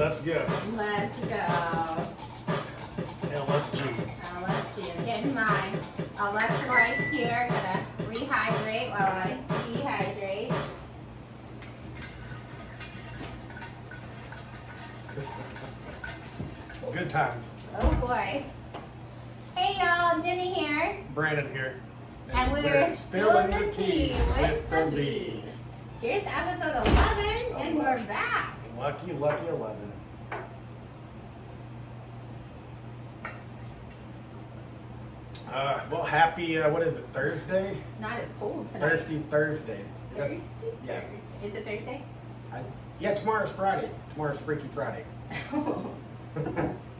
Let's go. Let's go. LFG. LFG. Getting my electrolytes here. Gonna rehydrate while I dehydrate. Good times. Oh boy. Hey y'all, Jenny here. Brandon here. And we're spilling the tea with the bees. Cheers to episode 11, and we're back. Lucky 11. Well, happy, what is it, Thursday? Not as cold tonight. Thursday. Thursday? Yeah. Thursday. Is it Thursday? Yeah, tomorrow's Friday. Tomorrow's Freaky Friday.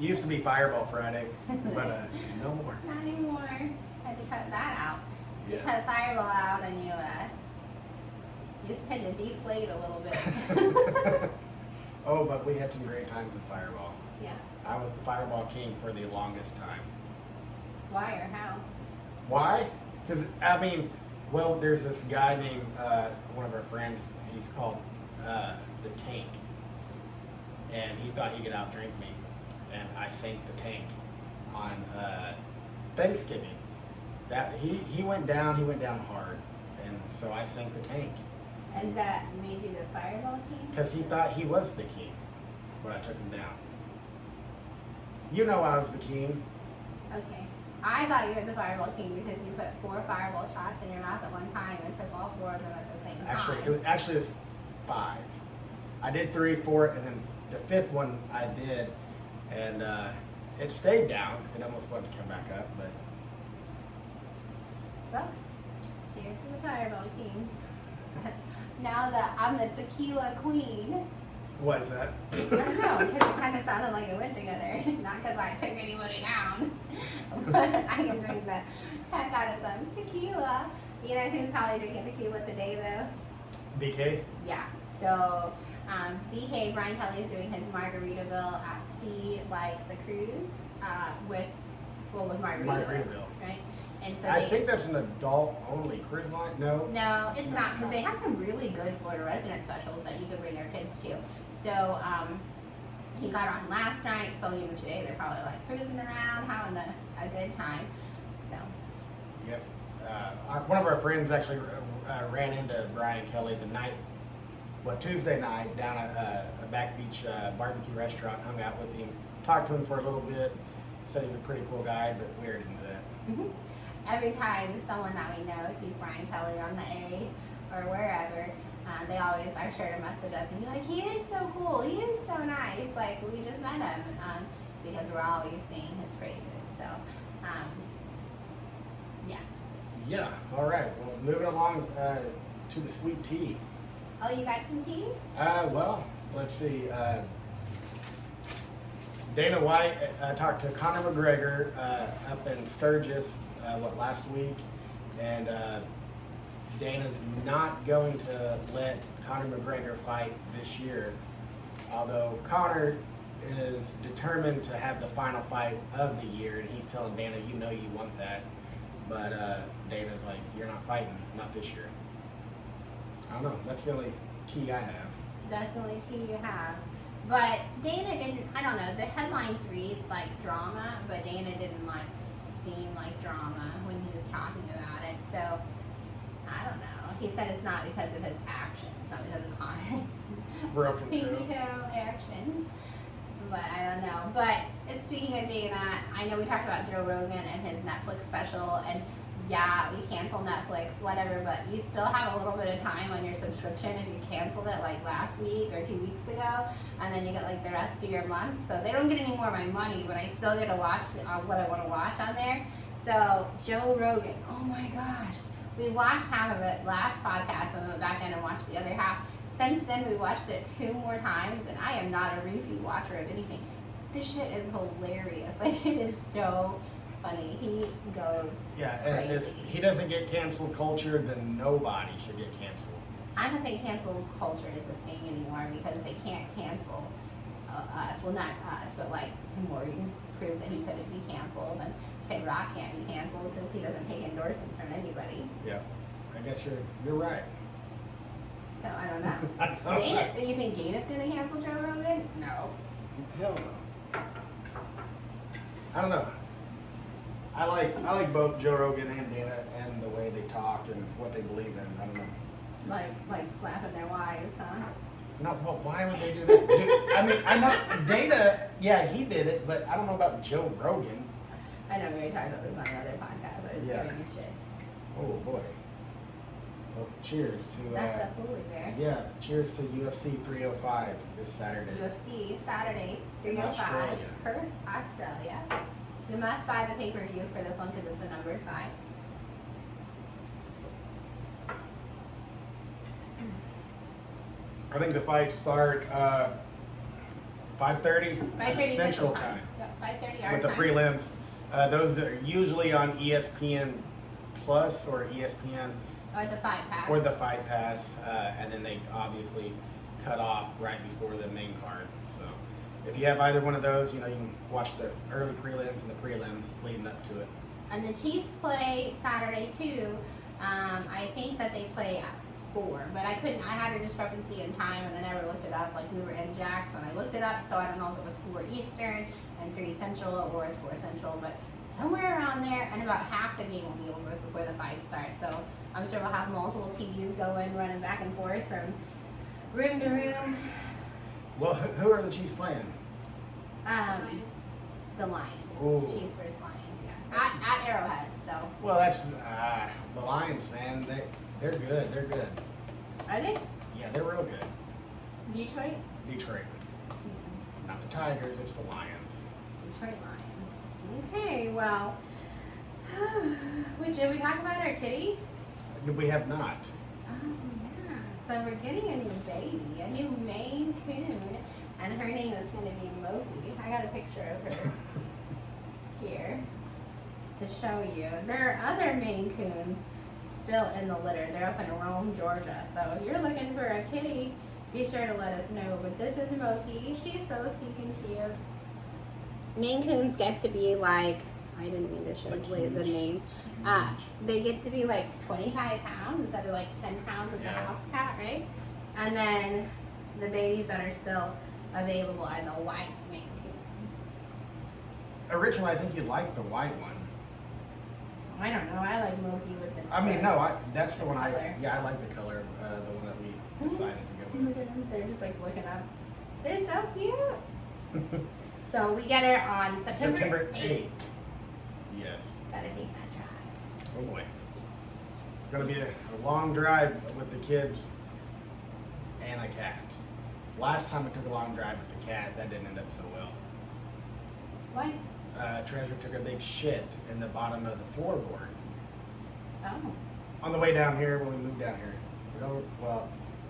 Used to be Fireball Friday, but no more. Not anymore. Had to cut that out. You Yeah. cut Fireball out and you just tend to deflate a little bit. Oh, but we had some great times with Fireball. Yeah. I was the Fireball King for the longest time. Why or how? Why? Because, I mean, well, there's this guy named, one of our friends, he's called the Tank. And he thought he could outdrink me. And I sank the tank on Thanksgiving. That he went down hard. And so I sank the tank. And that made you the Fireball King? Because he thought he was the king when I took him down. You know I was the king. Okay. I thought you were the Fireball King because you put 4 fireball shots in your mouth at one time and took all 4 of them at the same time. Actually, it was 5. I did 3, 4, and then the 5th one I did, and it stayed down. It almost wanted to come back up, but Well, cheers to the Fireball King. Now that I'm the tequila queen. what is that? I don't know, because it kind of sounded like it went together. Not because I took anybody down, but I can drink the heck out of some tequila. You know who's probably drinking tequila today, though? BK? Yeah. So, BK, Brian Kelly is doing his Margaritaville at sea, like the cruise, with Margaritaville. Margaritaville. Right? And so I think that's an adult-only cruise line. No? No, it's not, because they have some really good Florida resident specials that you could bring your kids to. So, he got on last night, so even today they're probably like cruising around, having a good time. So. Yep. One of our friends actually ran into Brian Kelly Tuesday night down at a back beach barbecue restaurant, hung out with him, talked to him for a little bit, said he's a pretty cool guy, but we already knew that. Mm-hmm. Every time someone that we know sees Brian Kelly on the A or wherever, they always are sure to message us and be like, he is so cool, he is so nice, like we just met him, because we're always seeing his praises. So, yeah. Yeah, all right. Well, moving along to the sweet tea. Oh, you got some tea? Well, let's see. Dana White talked to Conor McGregor up in Sturgis, last week, and Dana's not going to let Conor McGregor fight this year, although Conor is determined to have the final fight of the year, and he's telling Dana, you know you want that, but Dana's like, you're not fighting, not this year. I don't know, that's the only tea I have. That's the only tea you have. But Dana didn't, I don't know, the headlines read like drama, but Dana didn't like seem like drama when he was talking about it. So, I don't know. He said it's not because of his actions, not because of Conor's Broken pinky toe actions. But I don't know. But speaking of Dana, I know we talked about Joe Rogan and his Netflix special, and yeah, we canceled Netflix, whatever, but you still have a little bit of time on your subscription if you canceled it like last week or 2 weeks ago, and then you get like the rest of your month. So they don't get any more of my money, but I still get to watch what I want to watch on there. So Joe Rogan, oh my gosh, we watched half of it last podcast, and we went back in and watched the other half. Since then, we watched it 2 more times, and I am not a repeat watcher of anything. This shit is hilarious. Like, it is so funny. He goes and if he doesn't get canceled culture, then nobody should get canceled. I don't think cancel culture is a thing anymore because they can't cancel us. Well, not us, but like Maury proved that he couldn't be canceled, and Kid Rock can't be canceled because he doesn't take endorsements from anybody. Yeah, I guess you're right. So I don't know. I don't know. Dana, you think Dana's gonna cancel Joe Rogan? No. Hell no. I don't know. I like both Joe Rogan and Dana and the way they talk and what they believe in. I don't know. Like slapping their wives, huh? No, well, why would they do that? Dude, I mean, I know Dana, yeah, he did it, but I don't know about Joe Rogan. I know we talked about this on another podcast. I was Yeah. giving you shit. Oh boy. Well, cheers to. That's a fully there. Yeah, cheers to UFC 305 this Saturday. UFC Saturday, In 305, Australia. Perth, Australia. You must buy the pay-per-view for this one because it's a number 5. I think the fights start 5:30 5:30 Central Time Yep, 5:30 our with the time. prelims. Those are usually on ESPN Plus or ESPN Or the Fight Pass. or the Fight Pass, and then they obviously cut off right before the main card. So if you have either one of those, you know you can watch the early prelims and the prelims leading up to it. And the Chiefs play Saturday too. I think that they play at 4, but I had a discrepancy in time and I never looked it up. Like we were in Jax when I looked it up, so I don't know if it was 4 Eastern and 3 Central or it's 4 Central, but somewhere around there, and about half the game will be over before the fight starts. So I'm sure we'll have multiple TVs going, running back and forth from room to room. Well, who are the Chiefs playing? The Lions. Ooh. Chiefs versus Lions, yeah. At Arrowhead, so. Well, that's the Lions, man. They're good. They're good. Are they? Yeah, they're real good. Detroit? Detroit, not the Tigers. It's the Lions. Detroit Lions. Okay, well. Did we talk about our kitty? We have not. Oh, yeah. So we're getting a new baby, a new Maine Coon, and her name is going to be Moki. I got a picture of her here to show you. There are other Maine Coons still in the litter. They're up in Rome, Georgia. So if you're looking for a kitty, be sure to let us know. But this is Moki. She's so stinking cute. Maine Coons get to be like, I didn't mean to show you the name. They get to be like 25 pounds instead of like 10 pounds as a Yeah. house cat, right? And then the babies that are still available are the white Maine Coons. Originally, I think you liked the white one. I don't know. I like Moki with the. I mean, no, that's the one I. color. Yeah, I like the color. The one that we decided to go Look with. at them. They're just like looking up. They're so cute. So we get her on September 8th. Yes. Gotta take that drive. Oh boy. It's gonna be a long drive with the kids and a cat. Last time I took a long drive with the cat, that didn't end up so well. What? Treasure took a big shit in the bottom of the floorboard. Oh. On the way down here, when we moved down here.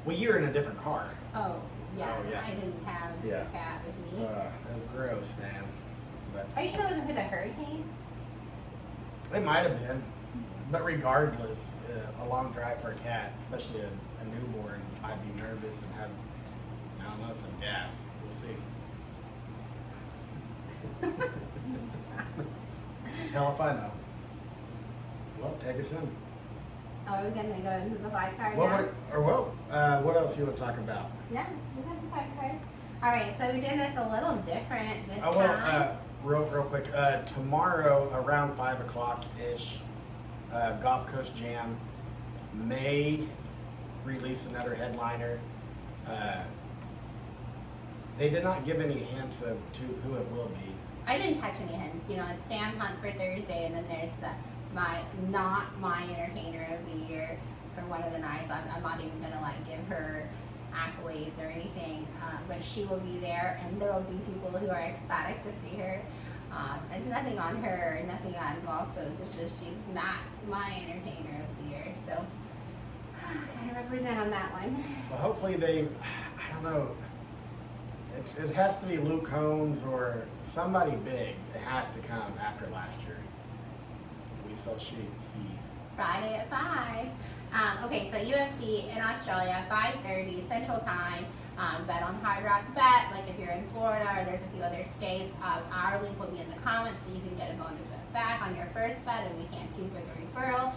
You were in a different car. Oh, yeah. Oh, yeah. I didn't have Yeah. the cat with me. That was gross, man. But Are you sure that wasn't for the hurricane? it might have been. But regardless, a long drive for a cat, especially a newborn, I'd be nervous and have, I don't know, some gas. We'll see. Hell if I know. Well, take us in. Are we gonna go into the fight card What, now? what else you want to talk about? Yeah, we have the fight card. All right, so we did this a little different this Oh, time. well, real quick. Tomorrow around 5 o'clock ish, Gulf Coast Jam may release another headliner. They did not give any hints of to who it will be. I didn't touch any hints. You know, it's Sam Hunt for Thursday, and then there's not my entertainer of the year for one of the nights. I'm not even gonna like give her accolades or anything, but she will be there, and there will be people who are ecstatic to see her. It's nothing on her, nothing on Gulf Coast. It's just she's not my entertainer of the year, so gotta represent on that one. Well, hopefully I don't know. It has to be Luke Combs or somebody big. It has to come after last year. We shall see. Friday at 5. Okay, so UFC in Australia, 5:30 Central Time. Bet on Hard Rock Bet. Like if you're in Florida or there's a few other states, our link will be in the comments so you can get a bonus bet back on your first bet, and we can too for the referral.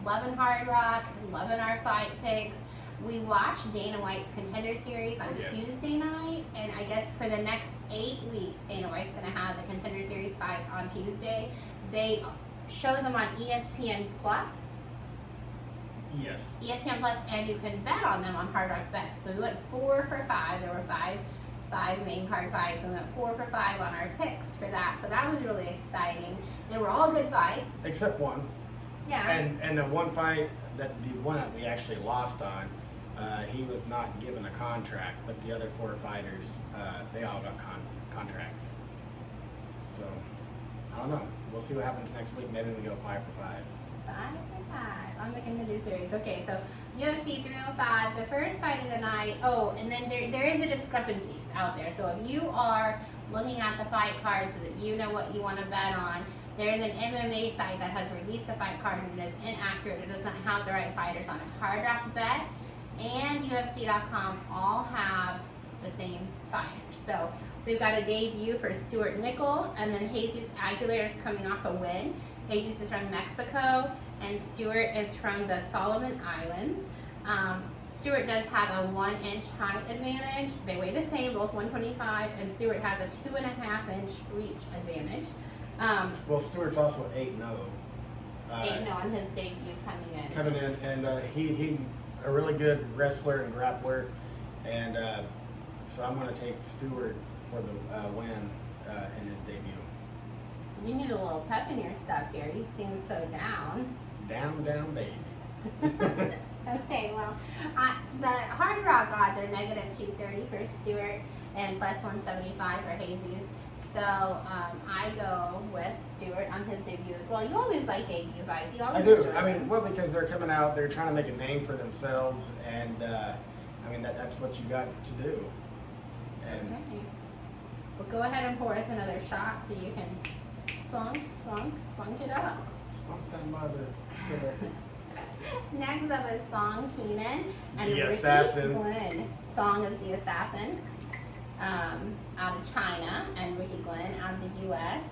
Loving Hard Rock, loving our fight picks. We watched Dana White's Contender Series on Yes. Tuesday night, and I guess for the next 8 weeks, Dana White's going to have the Contender Series fights on Tuesday. They show them on ESPN Plus. Yes. ESPN Plus, and you can bet on them on Hard Rock Bet. So we went 4 for 5. There were five main card fights, and we went 4 for 5 on our picks for that. So that was really exciting. They were all good fights. Except one. Yeah. And the one fight the one that we actually lost on, he was not given a contract, but the other 4 fighters, they all got contracts. So I don't know. We'll see what happens next week. Maybe we go 5 for 5. 5 for 5 on the Contender Series. Okay, so UFC 305, the first fight of the night. Oh, and then there is a discrepancies out there. So if you are looking at the fight card so that you know what you want to bet on, there is an MMA site that has released a fight card and it is inaccurate. It doesn't have the right fighters on it. Hard Rock Bet and UFC.com all have the same fighters. So we've got a debut for Stuart Nickel, and then Jesus Aguilar is coming off a win. Jesus is from Mexico, and Stuart is from the Solomon Islands. Stuart does have a 1-inch height advantage. They weigh the same, both 125, and Stuart has a 2.5-inch reach advantage. Well, Stewart's also 8-0. 8-0 on his debut coming in. And he a really good wrestler and grappler, and so I'm going to take Stewart for the win in his debut. You need a little pep in your step here. You seem so down. Down, baby. Okay, well, the Hard Rock odds are -230 for Stewart and +175 for Jesus. So I go with Stewart on his debut as well. You always like debut fights. You always I do. enjoy I mean, them. well, because they're coming out, they're trying to make a name for themselves, and I mean that's what you got to do. And Okay. Well, go ahead and pour us another shot so you can spunk it up. Stomp that mother. Sure. Next up is Song Keenan and The Ricky Assassin. Glenn. Song is the assassin out of China, and Ricky Glenn out of the U.S.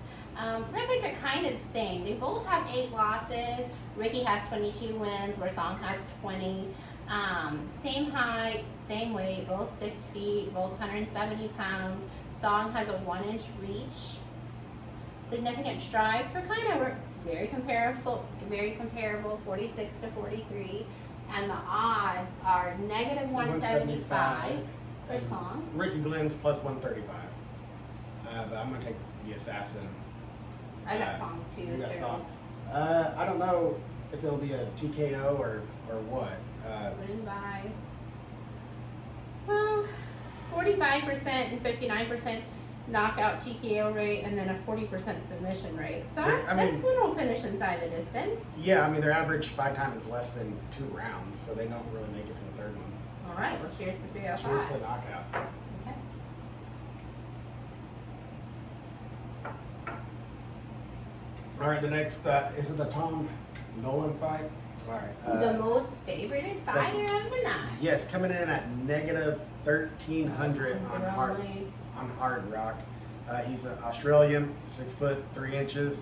Records are kind of the same. They both have 8 losses. Ricky has 22 wins, where Song has 20. Same height, same weight, both 6 feet, both 170 pounds. Song has a 1-inch reach. Significant strides were kind of very comparable, 46 to 43, and the odds are -175 for and Song. Ricky Glenn's +135. But I'm gonna take the assassin. I got Song too. You got so Song. I don't know if it'll be a TKO or what. win by 45% and 59% knockout TKO rate, and then a 40% submission rate. So I mean- this one will finish inside the distance. Yeah, I mean their average fight time is less than 2 rounds, so they don't really make it to the 3rd one. All right, well, cheers to Cheers 305. to knockout. Okay. All right, the next is it the Tom Nolan fight? All right. The most favorited fighter of the night. Yes, coming in at -1300 on Only- Hard Rock. He's an Australian, 6 foot 3 inches,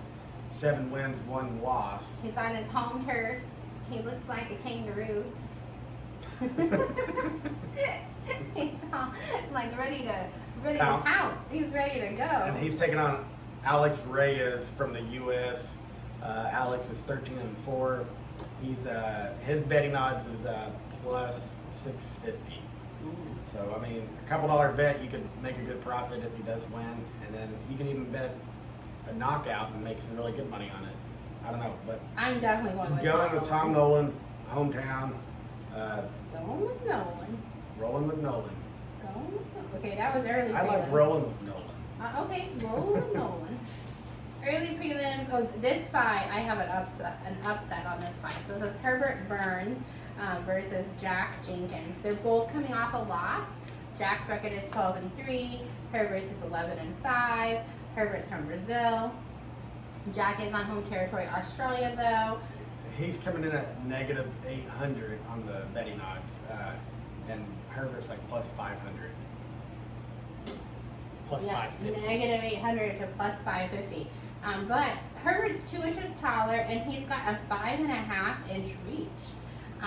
7 wins, 1 loss. He's on his home turf. He looks like a kangaroo. He's all, like ready to pounce. He's ready to go. And he's taking on Alex Reyes from the U.S. Alex is 13-4. He's his betting odds is +650. So I mean, a couple $1 bet, you could make a good profit if he does win, and then you can even bet a knockout and make some really good money on it. I don't know, but I'm definitely going with Tom Nolan, hometown, Going with Nolan. rolling with Nolan. Okay, that was early. I like prelims. rolling with Nolan. Okay, rolling with Nolan. Early prelims. Oh, this fight, I have an upset on this fight. So this is Herbert Burns versus Jack Jenkins. They're both coming off a loss. Jack's record is 12-3. Herbert's is 11-5. Herbert's from Brazil. Jack is on home territory, Australia, though. He's coming in at -800 on the betting odds, and Herbert's like +500. +550. -800 to +550. But Herbert's 2 inches taller, and he's got a 5.5-inch reach.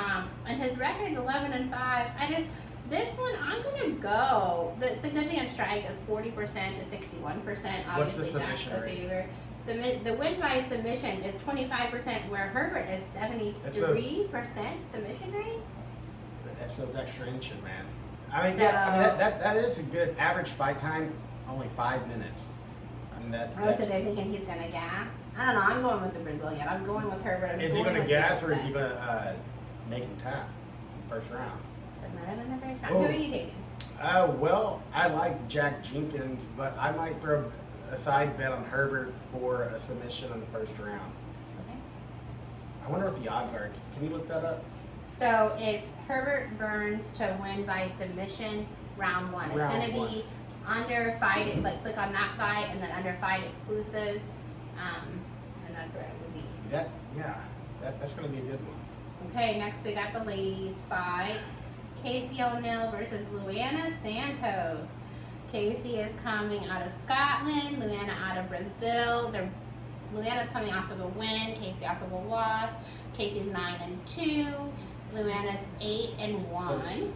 And his record is 11-5. This one, I'm gonna go. The significant strike is 40% to 61%. What's the Obviously, Jack's submission the rate? favorite. The win by submission is 25%, where Herbert is 73% submission rate. That's those extra inches, man. I mean, So- that is a good average fight time. Only 5 minutes. I mean that. Oh, so they're thinking he's gonna gas. I don't know. I'm going with the Brazilian. I'm going with Herbert. I'm Is he going going to with gas the or is he upset. going to make him tap in the first round? Submit him in the first round. Oh. Who are you taking? Well, I like Jack Jenkins, but I might throw a side bet on Herbert for a submission in the first round. Okay. I wonder what the odds are. Can you look that up? So it's Herbert Burns to win by submission round one. It's Round going to be under fight, like click on that fight, and then under fight exclusives, and that's where it would be. That's going to be a good one. Okay, next we got the ladies fight. Casey O'Neill versus Luana Santos. Casey is coming out of Scotland, Luana out of Brazil. Luana's coming off of a win, Casey off of a loss. Casey's 9-2, Luana's 8-1.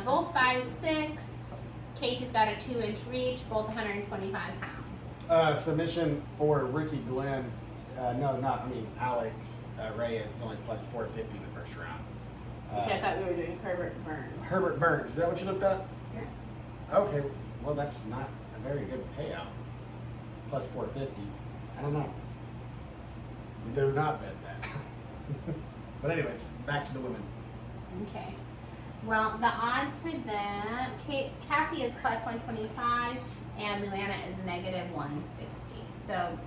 Both 5'6". Casey's got a 2-inch reach, both 125 pounds. Submission for Ricky Glenn. Alex Reyes is only plus 450 in the first round. Okay, I thought we were doing Herbert Burns. Herbert Burns. Is that what you looked up? Yeah. Okay. Well, that's not a very good payout. Plus 450. I don't know. Do not bet that. But anyways, back to the women. Okay. Well, the odds for them, Cassie is plus 125 and Luana is negative 160. So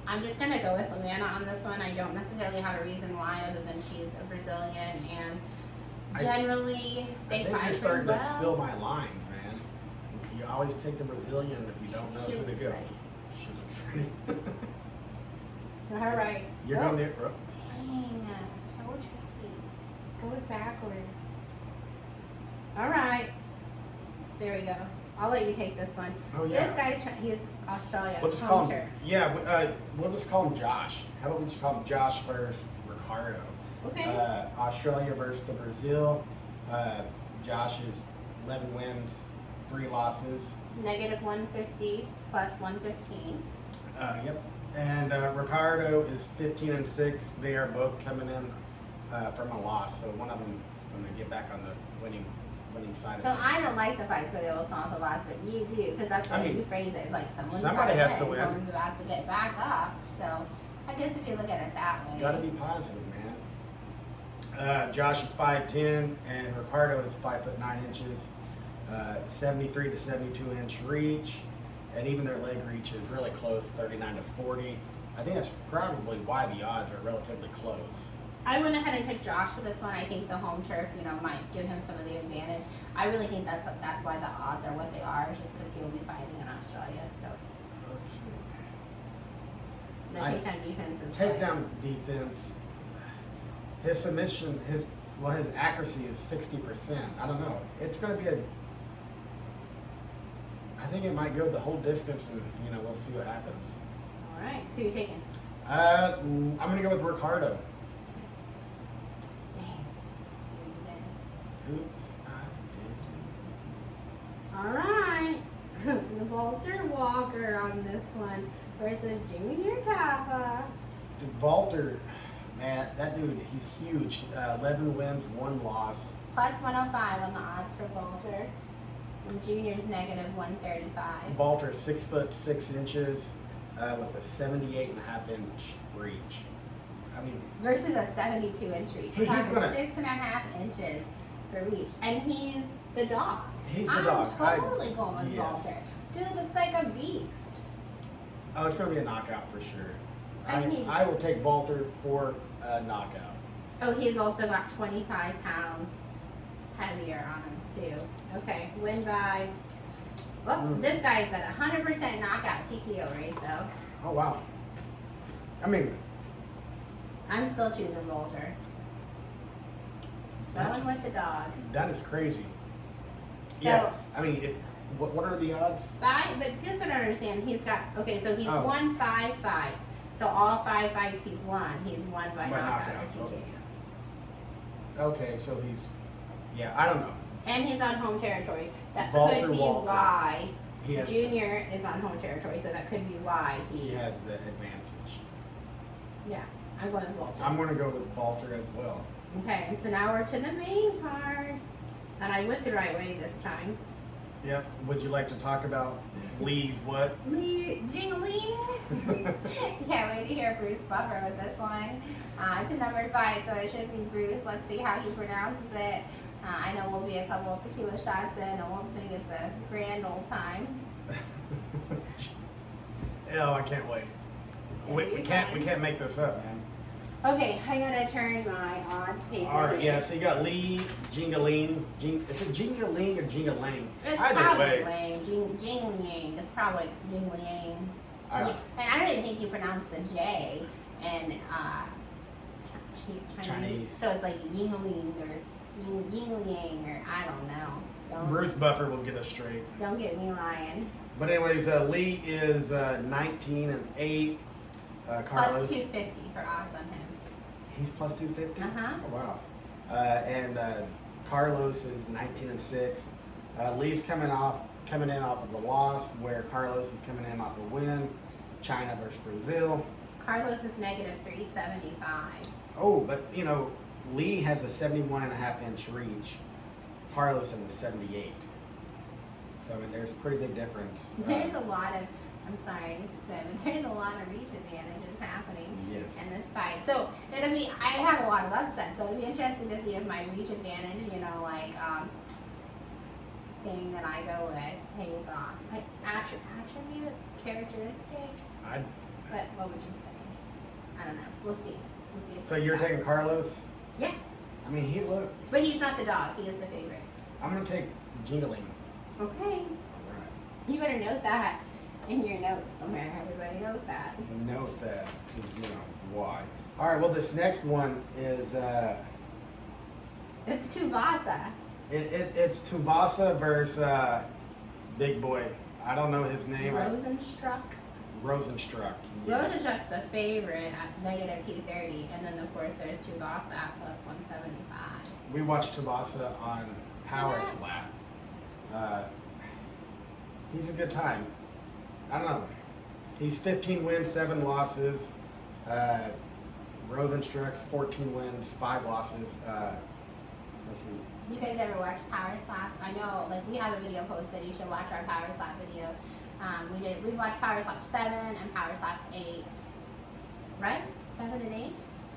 I'm just going to go with Luana on this one. I don't necessarily have a reason why other than she's a Brazilian and generally they I think fight you're pretty starting to well. steal my lines, man. You always take the Brazilian if you don't know She who to looks go. ready. She looks ready. All right. You're Oh, going there. dang, so tricky. Goes backwards. All right. There we go. I'll let you take this one. Oh, yeah. This guy's he's Australia. We'll just call Hunter. him. Yeah, we'll just call him Josh. How about we just call him Josh versus Ricardo? Okay. Australia versus the Brazil. Josh is 11 wins, 3 losses. Negative 150 plus 115. Yep. And Ricardo is 15-6. They are both coming in from a loss, so one of them is going to get back on the winning side. So of I don't like the fights where they both come off the loss, but you do because that's the I way mean, you phrase it. It's like someone's somebody about has to win. someone's about to get back up. So I guess if you look at it that way. Got to be positive, man. Josh is 5'10", and Ricardo is 5'9" inches. 73 to 72 inch reach, and even their leg reach is really close, 39 to 40. I think that's probably why the odds are relatively close. I went ahead and took Josh for this one. I think the home turf, might give him some of the advantage. I really think that's why the odds are what they are, just because he'll be fighting in Australia. So Let's see. the takedown defense is Takedown defense. His submission, his accuracy is 60%. I don't know. It's going to be I think it might go the whole distance, and we'll see what happens. All right, who are you taking? I'm going to go with Ricardo. Dang. Oops, I All right, the Walter Walker on this one versus Junior Taffa. did. Walter, man, that dude, he's huge. 11 wins, 1 loss. Plus 105 on the odds for Walter. And Junior's negative 135. Walter's 6'6" with a 78.5-inch reach. I mean, Versus a 72-inch reach. We're He's talking gonna- 6.5 inches for reach. And he's the dog. He's the dog. I'm totally going with yes. Walter. Dude looks like a beast. oh, it's going to be a knockout for sure. I mean- I will take Walter for a knockout. Oh, he's also got 25 pounds heavier on him too. Okay, win by. Well, this guy's got a 100% knockout TKO rate though. Oh, wow. I mean, I'm still choosing Walter. That's- Going with the dog. that is crazy. So- Yeah, I mean, what are the odds? But just so I understand, he's got he's Oh. won 5 fights. So all 5 fights he's won by By knockout knockout, or TKO. okay. Okay, so yeah, I don't know. And he's on home territory. That Walter could be Walker. why He has, Junior is on home territory, so that could be why he has the advantage. Yeah, I'm going with Walter. I'm going to go with Walter as well. Okay, and so now we're to the main card. And I went the right way this time. Yep. Would you like to talk about Lee's what? Lee Jingling. Can't wait to hear Bruce Buffer with this one. It's a numbered fight, so it should be Bruce. Let's see how he pronounces it. I know we'll be a couple of tequila shots in, and we'll think it's a grand old time. Oh, I can't wait. We can't make this up, man. Okay, I gotta turn my odds paper. All right, yeah. So you got Lee Jingaling. Is it Jingaling or Jingalang? It's Either probably way. Lang. Jingling. It's probably Jingling. I- And I don't even think you pronounce the J in Chinese. So it's like Yingling or Yingling or I don't know. Bruce Buffer will get us straight. Don't get me lying. But anyways, Lee is 19-8. Plus Carlos. 250 for odds on him. He's plus 250. Uh-huh. Oh, wow. And Carlos is 19-6. Lee's coming in off of a loss, where Carlos is coming in off a win. China versus Brazil. Carlos is negative 375. Oh, but Lee has a 71.5-inch reach. Carlos in the 78. So I mean, there's a pretty big difference. There's a lot of, I'm sorry to spit, but there's a lot of reach advantages happening Yes. in this fight. So it'll be, I have a lot of upsets, so it'll be interesting to see if my reach advantage, thing that I go with pays off. Like attribute, characteristic, but what would you say? I don't know. We'll see. We'll see. If So it you're works out. taking Carlos? Yeah, I mean, he looks. but he's not the dog. He is the favorite. I'm gonna take Jingling. Okay. All right. You better note that in your notes somewhere. Everybody note that. Note that, 'cause why. All right. Well, this next one is It's Tuvasa. it's Tuvasa versus Big Boy. I don't know his name. Rosenstruck. Rosenstruck. Yes. Rosenstruck's the favorite at negative 230, and then of course there's Tuvasa at plus 175. We watched Tuvasa on Power Slap. Slap. He's a good time. I don't know. He's 15 wins, 7 losses. Rosenstruck's 14 wins, 5 losses. Let's see. You guys ever watch Power Slap? I know, like we have a video posted. You should watch our Power Slap video. We watched Power Slap 7 and Power Slap 8. Right? 7 and 8?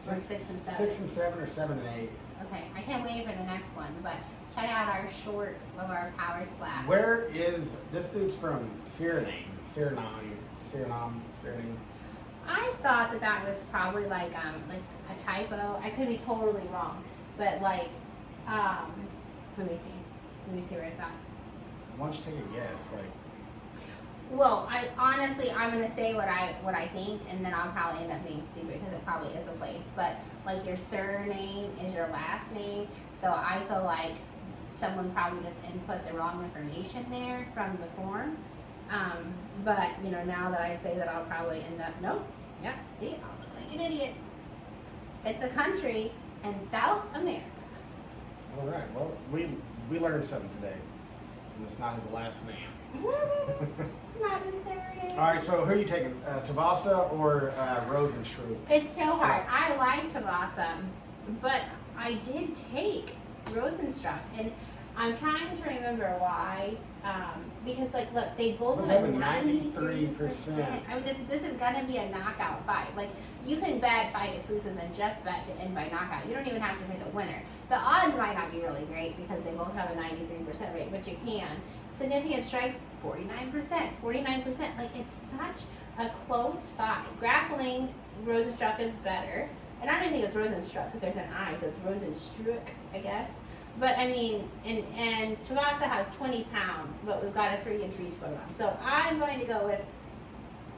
Or 6 and 7? 6 and 7 or 7 and 8. Okay, I can't wait for the next one, but check out our short of our Power Slap. Where is this dude's from? Suriname. I thought that was probably like a typo. I could be totally wrong, but let me see where it's at. Why don't you take a guess? Well, I'm gonna say what I think, and then I'll probably end up being stupid because it probably is a place. But like your surname is your last name, so I feel like someone probably just input the wrong information there from the form. But now that I say that, I'll probably end up yeah. See, I'll look like an idiot. It's a country in South America. All right. Well, we learned something today, and it's not his last name. It's not his surname. All right, so who are you taking, Tavasa or Rosenstruck? It's so hard. I like Tavasa, but I did take Rosenstruck, and I'm trying to remember why. Because look, they both Both have have a 93%. 93%. I mean, this is gonna be a knockout fight. Like, you can bet fight exclusives and just bet to end by knockout. You don't even have to pick a winner. The odds might not be really great because they both have a 93% rate, but you can. Significant strikes, 49%. 49%. Like, it's such a close fight. Grappling, Rosenstruck is better. And I don't think it's Rosenstruck because there's an I, so it's Rosenstruck, I guess. But I mean, and Tavasa has 20 pounds, but we've got a 3-inch reach going on. So I'm going to go with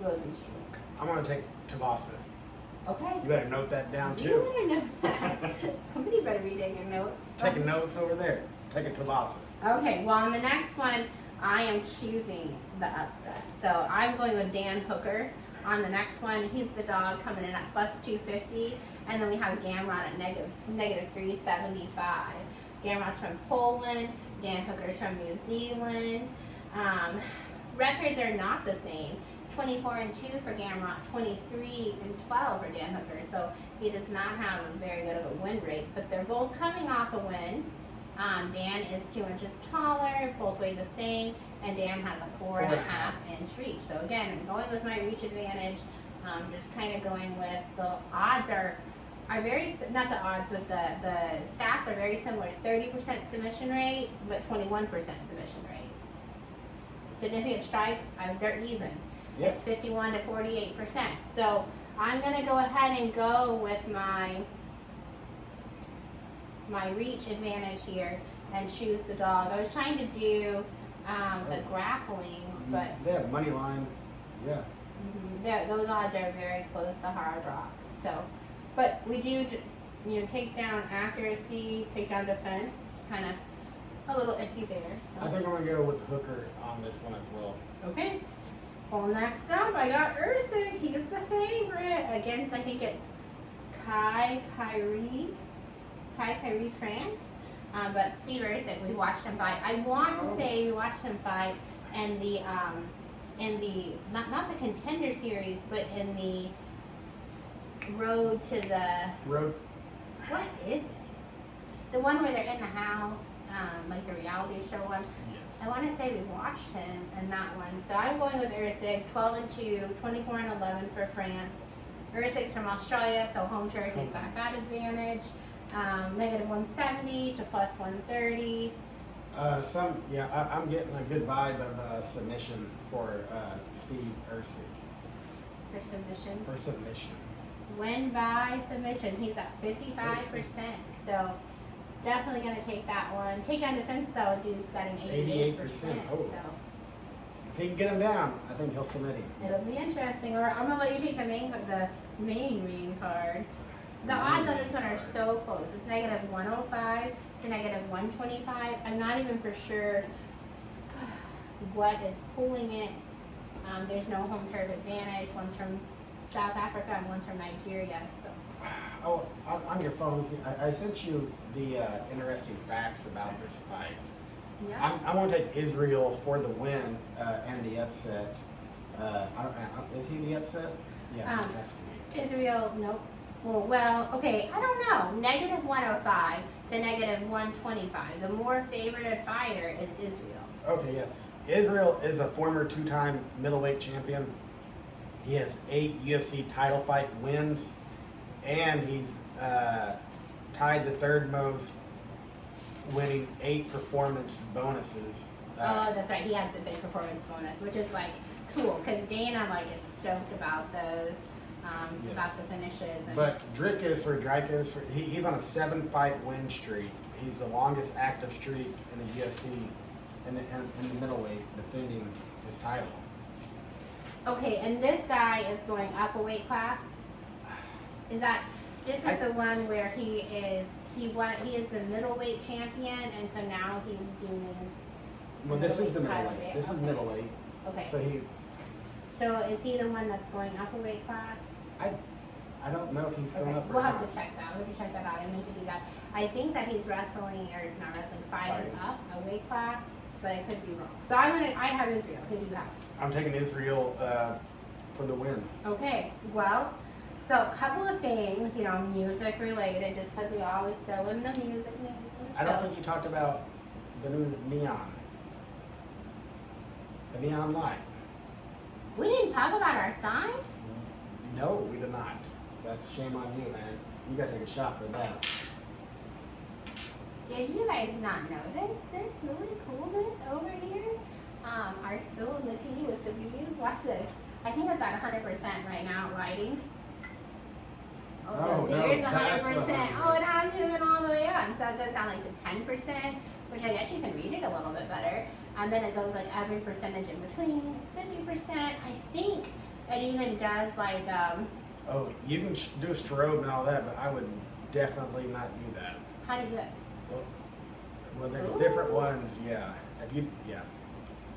Rosenstruck. I'm going to take Tavasa. Okay. You better note that down, You too. better know that. Somebody better be taking notes. Taking notes over there. Taking Tavasa. Okay, well, on the next one, I am choosing the upset. So I'm going with Dan Hooker. On the next one, he's the dog coming in at plus 250. And then we have Gamrot at negative 375. Gamrot's from Poland. Dan Hooker's from New Zealand. Records are not the same. 24-2 for Gamrot, 23-12 for Dan Hooker. So he does not have a very good of a win rate, but they're both coming off a win. Dan is 2 inches taller, both weigh the same, and Dan has a 4.5 inch reach. So again, I'm going with my reach advantage. Just kind of going with the odds are very, not the odds, but the stats are very similar. 30% submission rate, but 21% submission rate. Significant strikes, they're even. Yep. It's 51 to 48%. So I'm going to go ahead and go with my reach advantage here and choose the dog. I was trying to do the grappling, but they have money line. Yeah. those odds are very close to Hard Rock. So, but we do just take down accuracy, take down defense. It's kind of a little iffy there. So. I think I'm gonna go with Hooker on this one as well. Okay. Well, next up, I got Usyk. He's the favorite against, I think it's Kyrie France. But Steve Usyk, we watched him fight. I want to say we watched him fight in the not the Contender Series, but in the Road to the What is it? The one where they're in the house, like the reality show one. Yes. I want to say we watched him in that one. So I'm going with Usyk, 12-2, 24-11 for France. Usyk's from Australia, so home turf, he's got that advantage. Negative 170 to plus 130. I'm getting a good vibe of submission for Steve Usyk. For submission. For submission. Win by submission. He's at 55%. So definitely going to take that one. Takedown defense, though, dude's got an 88%. Oh. So If he can get him down, I think he'll submit him. it'll be interesting. Or I'm going to let you take the main card. The odds on this one are so close. It's negative 105 to negative 125. I'm not even for sure what is pulling it. There's no home turf advantage. One's from South Africa and one's from Nigeria. So. Oh, on your phone, I sent you the interesting facts about this fight. Yeah. I'm going to take Israel for the win and the upset. Is he the upset? Yeah, he has to be. Israel, nope. Well, okay, I don't know. Negative 105 to negative 125. The more favored fighter is Israel. Okay, yeah. Israel is a former 2-time middleweight champion. He has 8 UFC title fight wins, and he's tied the third most, winning 8 performance bonuses. Oh, that's right. He has the big performance bonus, which is like cool because Dana gets stoked about those. Yes. About the finishes. And But Dricus, he's on a 7-fight win streak. He's the longest active streak in the UFC in the middleweight, defending his title. Okay, and this guy is going up a weight class. This is the one where he is the middleweight champion, and so now he's doing. Well, this is the title. middleweight. This is Okay. middleweight. Okay. So is he the one that's going up a weight class? I don't know if he's going up or We'll not. have to check that. We'll have to check that out. I meant to do that. I think that he's fighting up a weight class, but I could be wrong. So I have Israel. Who do you have? I'm taking Israel for the win. Okay. Well, so a couple of things, music related, just because we always throw in the music news. I don't think you talked about the new neon. The neon light. We didn't talk about our sign? No, we did not. That's shame on you, man. You gotta take a shot for that. Did you guys not notice this really coolness over here? Our Spillin the tea with the views. Watch this. I think it's at 100% right now, lighting. Oh, no, there's that's 100%. Oh, it hasn't even all the way on. So it goes down to 10%, which I guess you can read it a little bit better. And then it goes every percentage in between, 50%. I think it even does Oh, you can do strobe and all that, but I would definitely not do that. how do you do it? Well, there's Ooh. different ones, yeah.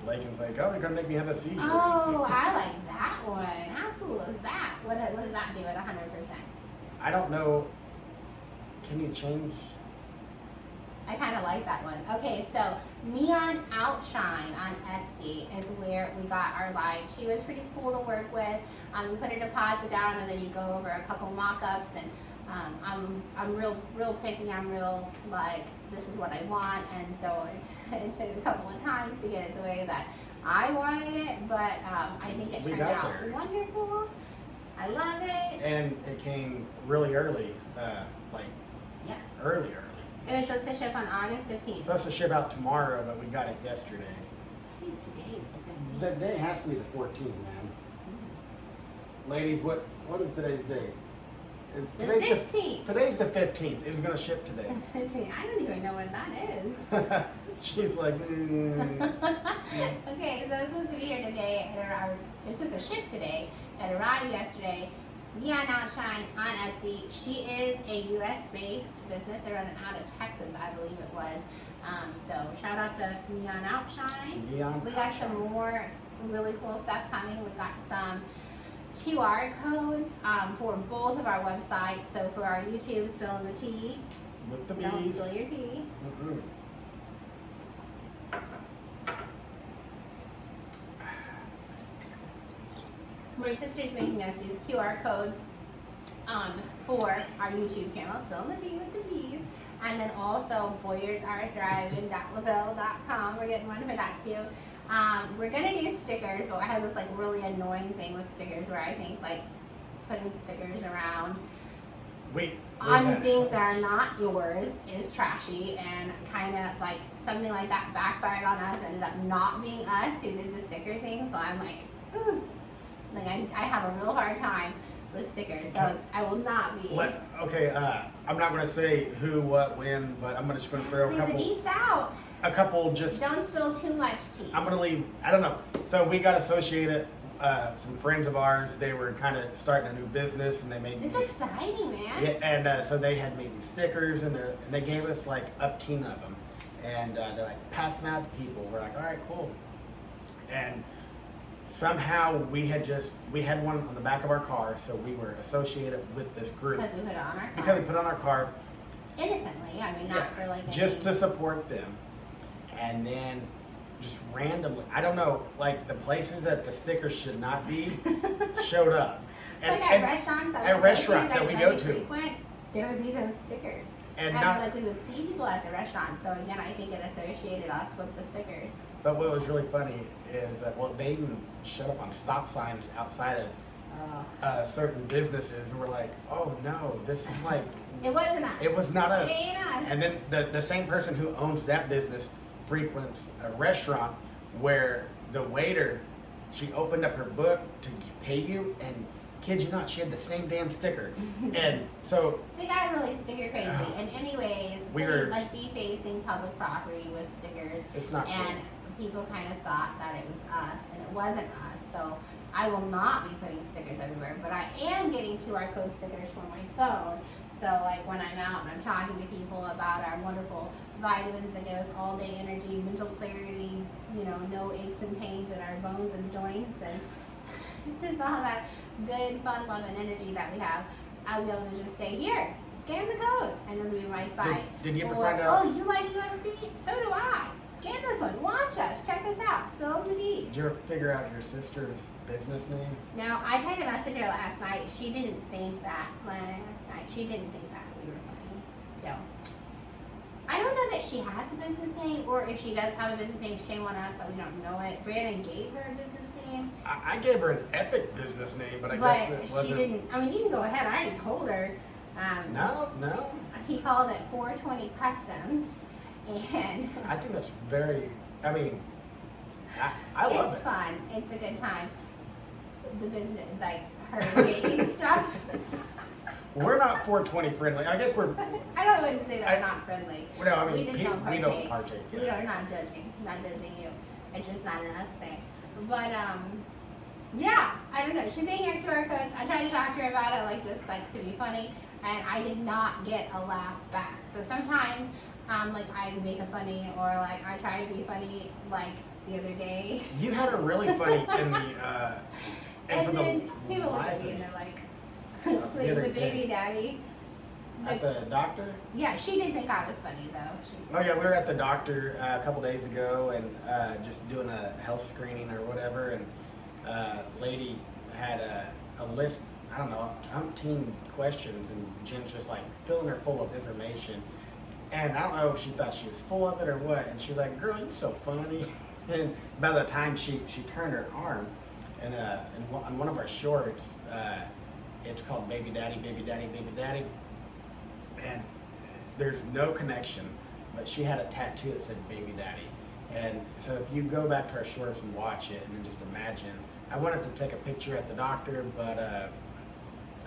Lakin's like, oh, you're gonna make me have a seizure. Oh, I like that one. How cool is that? What does that do at 100%? I don't know. Can you change? I kind of like that one. Okay, so Neon Outshine on Etsy is where we got our light. She was pretty cool to work with. You put a deposit down, and then you go over a couple mock-ups, and I'm real picky. I'm real like, this is what I want, and so it took a couple of times to get it the way that I wanted it, but I think it turned out wonderful. I love it. And it came really early, Yeah. early. It was supposed to ship on August 15th. Supposed to ship out tomorrow, but we got it yesterday. I think today is the 15th. The day has to be the 14th, man. Ladies, what is today's date? The 16th. Today's the 15th. It was gonna ship today. The 15th. I don't even know when that is. She's like, Okay, so it's supposed to be here today. It's supposed to ship today. It arrived yesterday. Neon Outshine on Etsy. She is a U.S.-based business. They're running out of Texas, I believe it was. So shout out to Neon Outshine. We got some more really cool stuff coming. We got some QR codes for both of our websites. So for our YouTube, Spillin the Tea. with the Don't bees. spill your tea. Mhm. My sister's making us these QR codes for our YouTube channel, Spillin the Tea with the Bees, and then also boyersarethriving.lavelle.com. We're getting one for that too. We're gonna do stickers, but I have this like really annoying thing with stickers where I think like putting stickers around on things that are not yours is trashy, and kind of like something like that backfired on us. Ended up not being us who did the sticker thing, so I'm like, ugh. Like I have a real hard time with stickers, so I will not be. I'm not gonna say who, what, when, but I'm just gonna throw See, the deets out. a couple just. Don't spill too much tea. I'm gonna leave. I don't know. So we got associated. Some friends of ours. They were kind of starting a new business, and they made. It's exciting, man. Yeah, and so they had made these stickers, and they gave us like up 10 of them, and they're like pass them out to people. We're like, all right, cool, and somehow we had one on the back of our car, so we were associated with this group Because we put it on our car. because we put it on our car Innocently, I mean, not for like just any... to support them, and then just randomly, I don't know, like the places that the stickers should not be showed up. Like at restaurants that we go to, frequent, there would be those stickers. And like we would see people at the restaurant, so again, I think it associated us with the stickers. But what was really funny is that, they even showed up on stop signs outside of certain businesses, and we're like, oh no, this is like... It wasn't us. It was not us. It ain't us. And then the same person who owns that business frequents a restaurant where the waiter, she opened up her book to pay you, and kid you not, she had the same damn sticker. And so they got really sticker crazy. And anyways, we were like defacing public property with stickers. It's not and cool. People kind of thought that it was us, and it wasn't us. So I will not be putting stickers everywhere, but I am getting QR code stickers for my phone. So like when I'm out and I'm talking to people about our wonderful vitamins that give us all day energy, mental clarity, no aches and pains in our bones and joints, and just all that good, fun, love, and energy that we have, I'll be able to just say, here, scan the code, and then be my site. Did you ever find out? Oh, you like UFC? So do I. Scan this one. Watch us. Check us out. Spill the tea. Did you ever figure out your sister's business name? No, I tried to message her last night. She didn't think that She didn't think that we were funny. So I don't know that she has a business name, or if she does have a business name, shame on us that we don't know it. Brandon gave her a business name. I gave her an epic business name, but I guess it wasn't. She didn't. I mean, you can go ahead. I already told her. No. He called it 420 Customs, and I think that's very. I mean, I love it. It's fun. It's a good time. The business, like her making stuff. We're not 420 friendly. I guess we're. I don't want to say that we're not friendly. No, I mean, we just don't partake. We don't partake. Yeah. We are not judging. Not judging you. It's just not an us thing. But yeah, I don't know. She's making her QR codes. I tried to talk to her about it, like just like to be funny, and I did not get a laugh back. So sometimes, like I make a funny, or like I try to be funny, like the other day. You had a really funny in the. And then people look at me and they're like, Like Get her the baby good. daddy. At the doctor? Yeah, she did think I was funny though. Oh yeah, we were at the doctor a couple days ago and just doing a health screening or whatever, and lady had a list, I don't know, umpteen questions, and Jen's just like filling her full of information. And I don't know if she thought she was full of it or what, and she was like, "Girl, you're so funny." And by the time she turned her arm, and on one of our shorts, it's called Baby Daddy, Baby Daddy, Baby Daddy. And there's no connection, but she had a tattoo that said Baby Daddy. And so if you go back to our shorts and watch it, and then just imagine, I wanted to take a picture at the doctor, but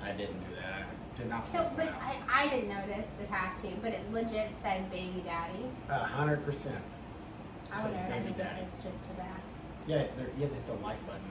I didn't do that. I did not. So, but I didn't notice the tattoo, but it legit said baby daddy. 100%. I wonder if I Baby could get daddy. this just to back. Yeah, you have to hit the like button.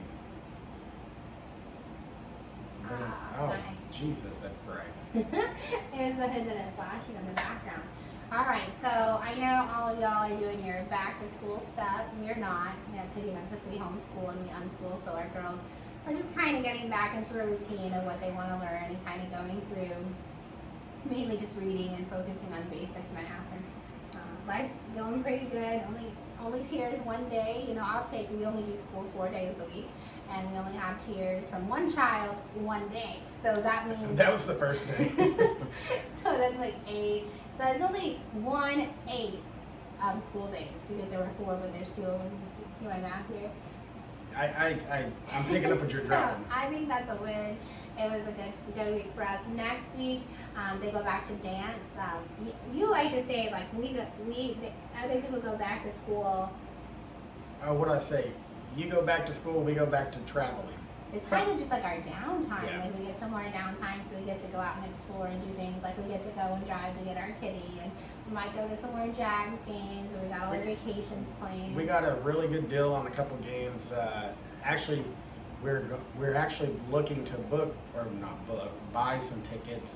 Oh, Nice. Jesus, that's bright. It was better than it flashing in the background. All right, so I know all of y'all are doing your back to school stuff. We're not, because we homeschool and we unschool, so our girls are just kind of getting back into a routine of what they want to learn and kind of going through mainly just reading and focusing on basic math. And life's going pretty good. Only tears one day. We only do school 4 days a week, and we only have tears from one child one day. So that means That was the first day. so that's like 8. So it's only 1/8 of school days because there were 4, but there's 2 of them. See my math here? I'm picking up what you're So dropping. I think that's a win. It was a good week for us. Next week, they go back to dance. You like to say like the other people go back to school. What do I say? You go back to school, we go back to traveling. It's kind of just like our downtime. Yeah. Like we get some more downtime, so we get to go out and explore and do things. Like we get to go and drive to get our kitty, and we might go to some more Jags games. Or we got all our vacations planned. We got a really good deal on a couple games. Actually, we're actually looking to buy some tickets.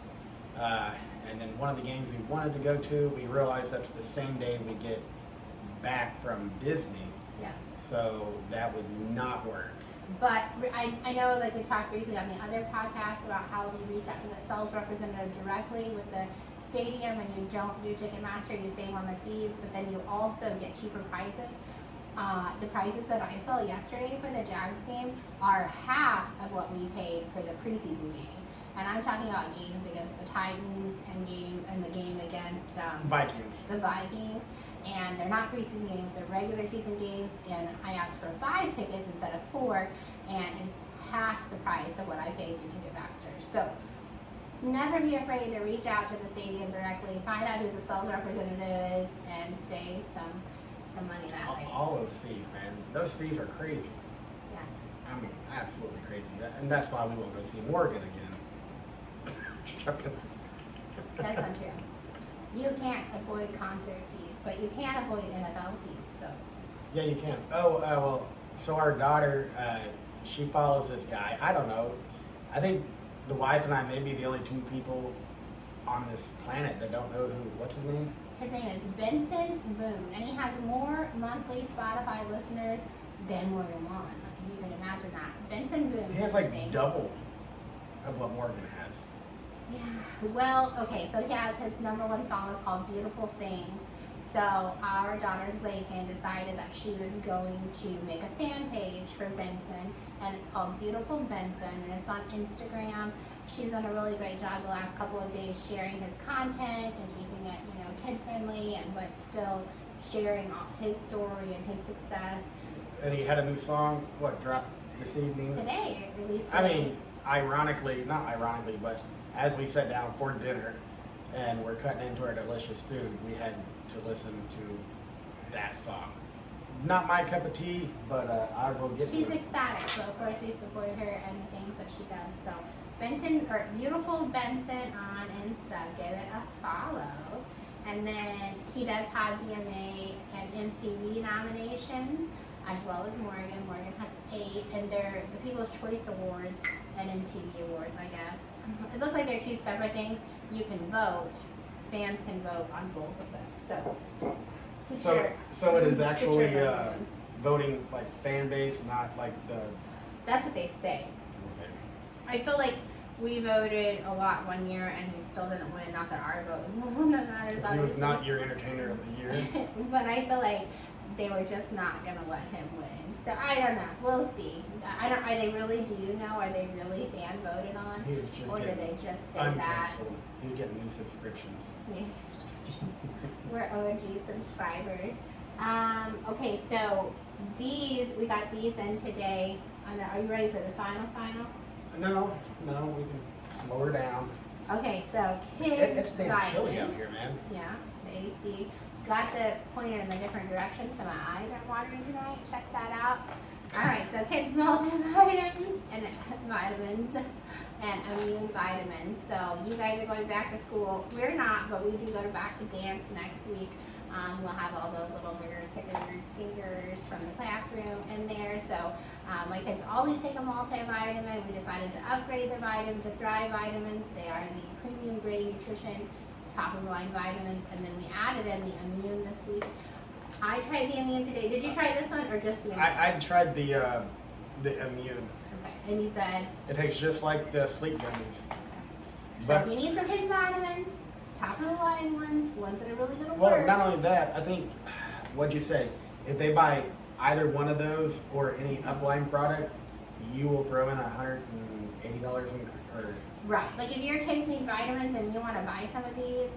And then one of the games we wanted to go to, we realized that's the same day we get back from Disney. Yeah. So that would not work. But I know, like we talked briefly on the other podcast about how we reach out to the sales representative directly with the stadium, and you don't do Ticketmaster, you save on the fees, but then you also get cheaper prices. The prices that I saw yesterday for the Jags game are half of what we paid for the preseason game. And I'm talking about games against the Titans and the game against Vikings. the Vikings. And they're not preseason games, they're regular season games. And I asked for 5 tickets instead of 4, and it's half the price of what I paid through Ticketmaster. So never be afraid to reach out to the stadium directly, find out who the sales representative is, and save some money that way. All those fees, man. Those fees are crazy. Yeah. I mean, absolutely crazy. And that's why we won't go see Morgan again. That's not true. You can't avoid concert fees, but you can avoid NFL fees. So Yeah, you can. Well, so our daughter, she follows this guy. I don't know. I think the wife and I may be the only 2 people on this planet that don't know what's his name? his name is Benson Boone, and he has more monthly Spotify listeners than Morgan Wallen. Like if you can imagine that. Benson Boone. He has is like his name. double of what Morgan has. Yeah. Well, okay, so he has his #1 song is called Beautiful Things. So our daughter Lakin decided that she was going to make a fan page for Benson, and it's called Beautiful Benson, and it's on Instagram. She's done a really great job the last couple of days sharing his content and keeping it, kid friendly, but still sharing all his story and his success. And he had a new song, dropped this evening? Today, it released I today. mean, not ironically, but as we sat down for dinner and we're cutting into our delicious food, we had to listen to that song. Not my cup of tea, but I will get She's to it. ecstatic, so of course we support her and the things that she does. So Beautiful Benson on Insta, give it a follow. And then he does have VMA and MTV nominations, as well as Morgan. Morgan has 8, and they're the People's Choice Awards and MTV Awards, I guess. It looks like they're 2 separate things. You can vote. Fans can vote on both of them. So it is actually get your vote in. voting like fan base, not like the. That's what they say. Okay. I feel like We voted a lot one year, and he still didn't win. Not that our vote is the one that matters. He was Obviously. not your entertainer of the year. But I feel like they were just not gonna let him win. So I don't know. We'll see. I don't. Are they really? Do you know? Are they really fan voted on, He was just or did getting they just say that? uncanceled. He was getting new subscriptions. New subscriptions. We're OG subscribers. Okay, so these we got these in today. Are you ready for the final? No, we can slow her down. Okay, so kids It's damn chilly out guidance. here, man. Yeah, the AC. Got the pointer in the different direction, so my eyes aren't watering tonight. Check that out. All right, so kids multivitamins and vitamins and immune vitamins. So you guys are going back to school. We're not, but we do go to back to dance next week. We'll have all those little bigger fingers from the classroom in there. So my kids always take a multivitamin. We decided to upgrade their vitamin to Thrive vitamins. They are the premium grade nutrition, top of the line vitamins, and then we added in the immune this week. I tried the immune today. Did you try this one or just the immune? I tried the immune. Okay, and you said? It tastes just like the sleep gummies. So But if you need some kids vitamins, top of the line ones that are really gonna well, work. not only that, I think what'd you say? If they buy either one of those or any upline product, you will throw in $180 or Right, like if your kids need vitamins and you wanna buy some of these,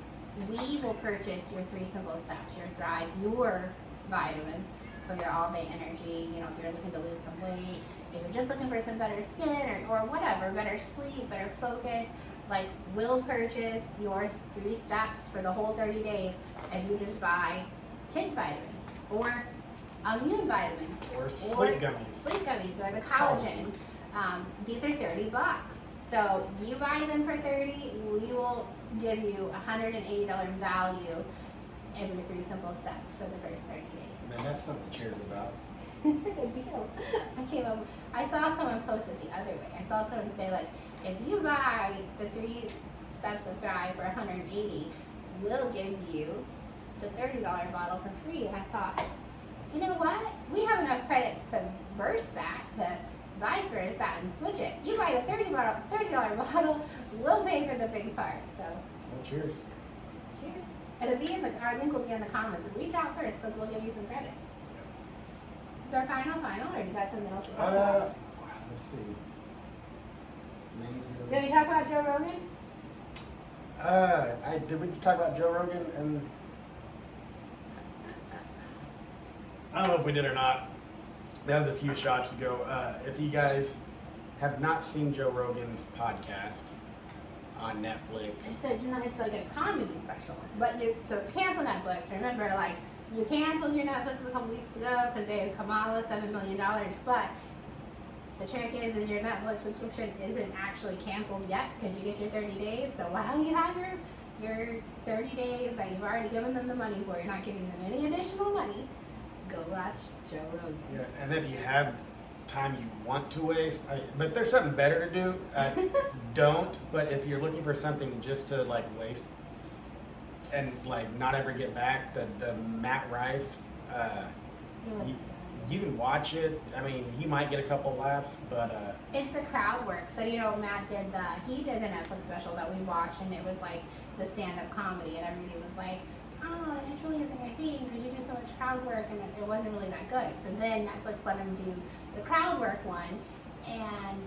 we will purchase your 3 simple steps, your Thrive, your vitamins for your all day energy. You know, if you're looking to lose some weight, if you're just looking for some better skin or whatever, better sleep, better focus, like we'll purchase your 3 steps for the whole 30 days if you just buy kids vitamins or immune vitamins or sleep gummies. sleep gummies or the collagen. These are $30. So you buy them for $30, we will give you $180 value every 3 simple steps for the first 30 days. Man, that's something to cheers about. It's a good deal. I saw someone post it the other way. I saw someone say like, if you buy the 3 steps of Thrive for $180, we'll give you the $30 bottle for free. And I thought, you know what? We have enough credits to burst that, to vice versa and switch it. You buy the $30 bottle, we'll pay for the big part. So Well, cheers. cheers. It'll be in our link will be in the comments. Reach out first because we'll give you some credits. Is this our final, or do you got something else to talk about? Let's see. Did we talk about Joe Rogan? Did we talk about Joe Rogan? And I don't know if we did or not. That was a few shots ago. If you guys have not seen Joe Rogan's podcast on Netflix, It's like a comedy special, but you're supposed to cancel Netflix. Remember, like you canceled your Netflix a couple weeks ago because they had Kamala $7 million. But the trick is your Netflix subscription isn't actually canceled yet because you get your 30 days. So while you have your 30 days that you've already given them the money for, you're not giving them any additional money. Go watch Joe Rogan. yeah, and if you have time you want to waste, but there's something better to do. Don't. But if you're looking for something just to like waste and like not ever get back, the Matt Rife, It was you can watch it. I mean, you might get a couple laughs, but It's the crowd work. So Matt did the Netflix special that we watched, and it was like the stand-up comedy, and everybody was like, oh, that just really isn't your thing because you do so much crowd work, and it wasn't really that good. So then Netflix let him do the crowd work one, and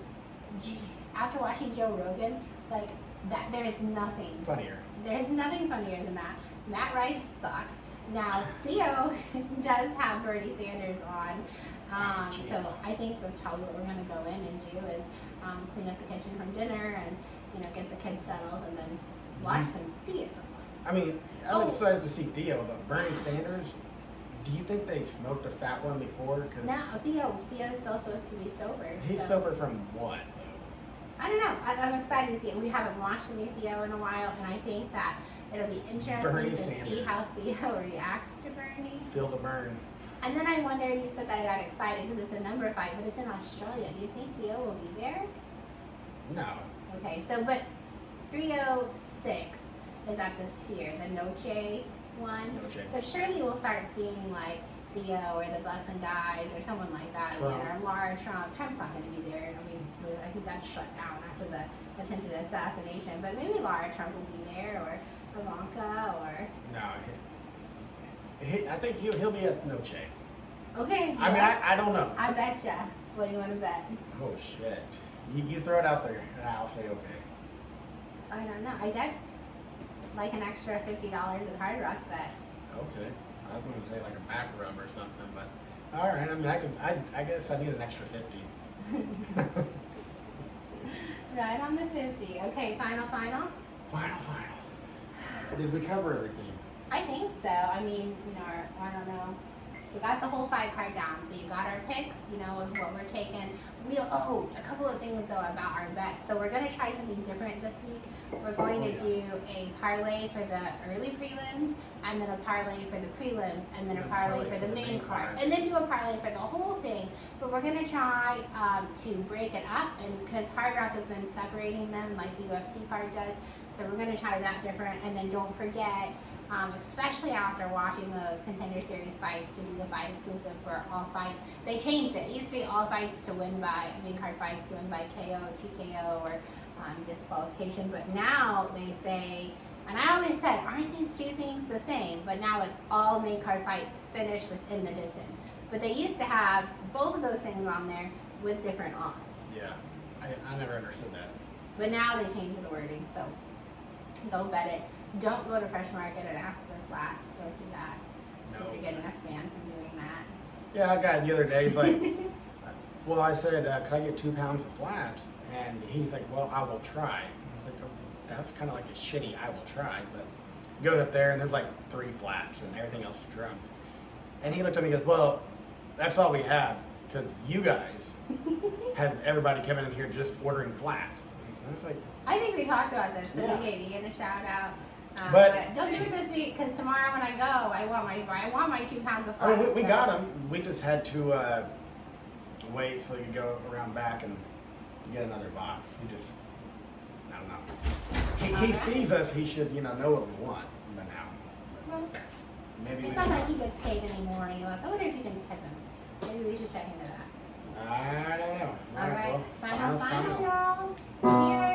geez, after watching Joe Rogan, like that, there is nothing funnier. There's nothing funnier than that. Matt Rife sucked. Now Theo does have Bernie Sanders on, so I think that's probably what we're gonna go in and do is clean up the kitchen from dinner and get the kids settled and then watch some Theo. I mean, I'm excited to see Theo, but Bernie Sanders, do you think they smoked a fat one before? Cause No, Theo's still supposed to be sober. he's so. sober from what? I don't know. I'm excited to see it. We haven't watched the new Theo in a while, and I think that it'll be interesting Bernie to see Sanders. how Theo reacts to Bernie. Feel the burn. And then I wonder, you said that I got excited because it's a number fight, but it's in Australia. Do you think Theo will be there? No. Okay, so but 306 is at the Sphere, the Noche one. Noche. So surely we'll start seeing like Theo or the Bussin' Guys or someone like that Trump. again, or Laura Trump. Trump's not going to be there. I mean, I think that's shut down after the attempted assassination. But maybe Laura Trump will be there, or Ivanka, or No, I think he'll be at No Che. okay. I mean, I don't know. I betcha. What do you want to bet? Oh shit! You throw it out there, and I'll say okay. I don't know. I guess like an extra $50 at Hard Rock bet. Okay. I was going to say like a back rub or something, but all right. I mean, I guess I need an extra 50. Right on the 50. Okay, final. Final. Did we cover everything? I think so. I mean, I don't know. We got the whole fight card down, so you got our picks, of what we're taking. A couple of things though about our bets. So we're gonna try something different this week. We're going to do a parlay for the early prelims, and then a parlay for the prelims, and then a parlay for the main card, and then do a parlay for the whole thing. But we're gonna try to break it up, and because Hard Rock has been separating them like the UFC card does, so we're gonna try that different. And then don't forget. Especially after watching those Contender Series fights, to do the fight exclusive for all fights. They changed it. It used to be all fights to win by, main card fights to win by KO, TKO, or disqualification. But now they say, and I always said, aren't these two things the same? But now it's all main card fights finished within the distance. But they used to have both of those things on there with different odds. Yeah. I never understood that. But now they changed the wording, so go bet it. Don't go to Fresh Market and ask for flats. Don't do that. Because you're getting us banned from doing that. Yeah, a guy the other day, he's like, well, I said, could I get 2 pounds of flats? And he's like, well, I will try. I was like, oh, that's kind of like a shitty I will try. But goes up there and there's like 3 flats and everything else is drunk. And he looked at me and goes, well, that's all we have because you guys have everybody coming in here just ordering flats. And I was like, I think we talked about this because Yeah. we gave Ian a shout out. But- Don't do it this week because tomorrow when I go, I want my 2 pounds of oh, flats. we so- got them. We just had to wait so you could go around back and get another box. He just, I don't know. He Okay. sees us. He should, know what we want by now. Well, Maybe it's not like he gets paid anymore and he lets. I wonder if you can tip him. Maybe we should check into that. I don't know. All right. Well, Final, final. y'all. Cheers.